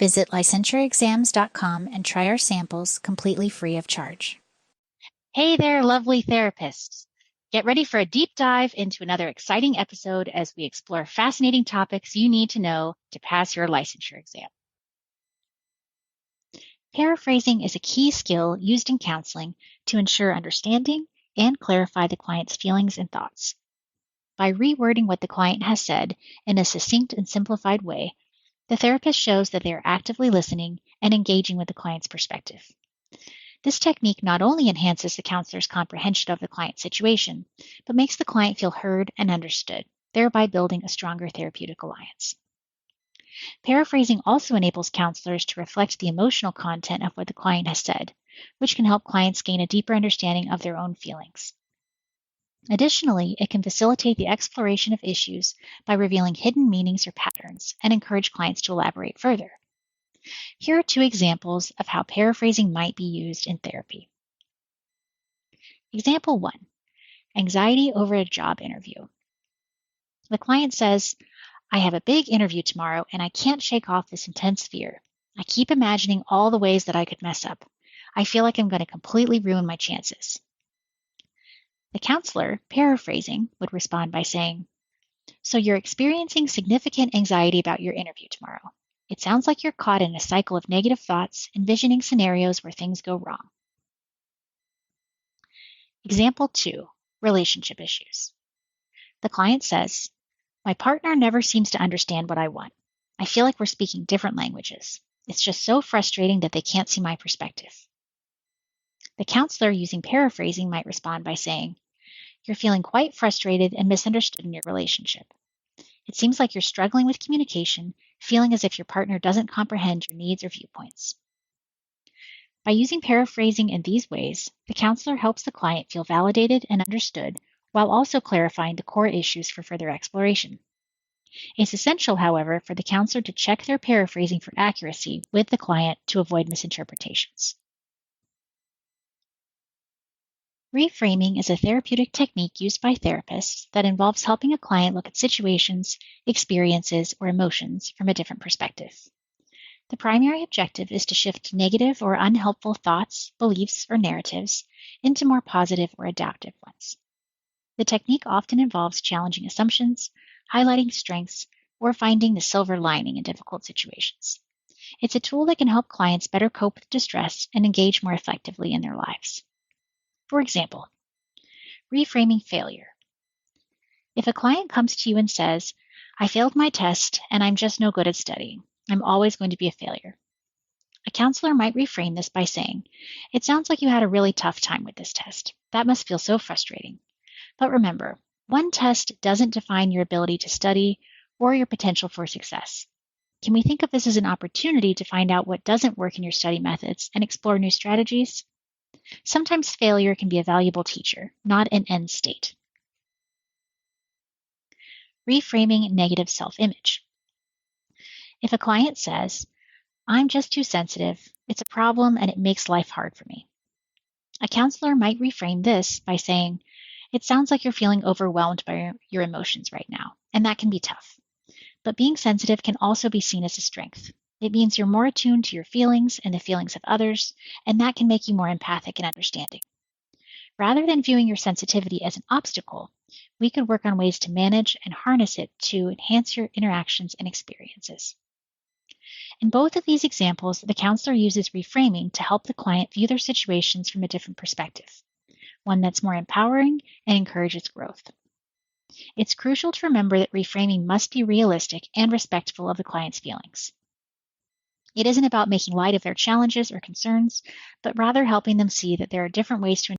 Visit licensureexams.com and try our samples completely free of charge. Hey there, lovely therapists. Get ready for a deep dive into another exciting episode as we explore fascinating topics you need to know to pass your licensure exam. Paraphrasing is a key skill used in counseling to ensure understanding and clarify the client's feelings and thoughts. By rewording what the client has said in a succinct and simplified way, the therapist shows that they are actively listening and engaging with the client's perspective. This technique not only enhances the counselor's comprehension of the client's situation, but makes the client feel heard and understood, thereby building a stronger therapeutic alliance. Paraphrasing also enables counselors to reflect the emotional content of what the client has said, which can help clients gain a deeper understanding of their own feelings. Additionally, it can facilitate the exploration of issues by revealing hidden meanings or patterns and encourage clients to elaborate further. Here are two examples of how paraphrasing might be used in therapy. Example 1, anxiety over a job interview. The client says, I have a big interview tomorrow and I can't shake off this intense fear. I keep imagining all the ways that I could mess up. I feel like I'm going to completely ruin my chances. The counselor, paraphrasing, would respond by saying, so you're experiencing significant anxiety about your interview tomorrow. It sounds like you're caught in a cycle of negative thoughts, envisioning scenarios where things go wrong. Example 2, relationship issues. The client says, my partner never seems to understand what I want. I feel like we're speaking different languages. It's just so frustrating that they can't see my perspective. The counselor, using paraphrasing, might respond by saying, you're feeling quite frustrated and misunderstood in your relationship. It seems like you're struggling with communication, feeling as if your partner doesn't comprehend your needs or viewpoints. By using paraphrasing in these ways, the counselor helps the client feel validated and understood while also clarifying the core issues for further exploration. It's essential, however, for the counselor to check their paraphrasing for accuracy with the client to avoid misinterpretations. Reframing is a therapeutic technique used by therapists that involves helping a client look at situations, experiences, or emotions from a different perspective. The primary objective is to shift negative or unhelpful thoughts, beliefs, or narratives into more positive or adaptive ones. The technique often involves challenging assumptions, highlighting strengths, or finding the silver lining in difficult situations. It's a tool that can help clients better cope with distress and engage more effectively in their lives. For example, reframing failure. If a client comes to you and says, I failed my test and I'm just no good at studying. I'm always going to be a failure. A counselor might reframe this by saying, it sounds like you had a really tough time with this test. That must feel so frustrating. But remember, one test doesn't define your ability to study or your potential for success. Can we think of this as an opportunity to find out what doesn't work in your study methods and explore new strategies? Sometimes failure can be a valuable teacher, not an end state. Reframing negative self-image. If a client says, I'm just too sensitive, it's a problem and it makes life hard for me. A counselor might reframe this by saying, it sounds like you're feeling overwhelmed by your emotions right now, and that can be tough. But being sensitive can also be seen as a strength. It means you're more attuned to your feelings and the feelings of others, and that can make you more empathic and understanding. Rather than viewing your sensitivity as an obstacle, we could work on ways to manage and harness it to enhance your interactions and experiences. In both of these examples, the counselor uses reframing to help the client view their situations from a different perspective, one that's more empowering and encourages growth. It's crucial to remember that reframing must be realistic and respectful of the client's feelings. It isn't about making light of their challenges or concerns, but rather helping them see that there are different ways to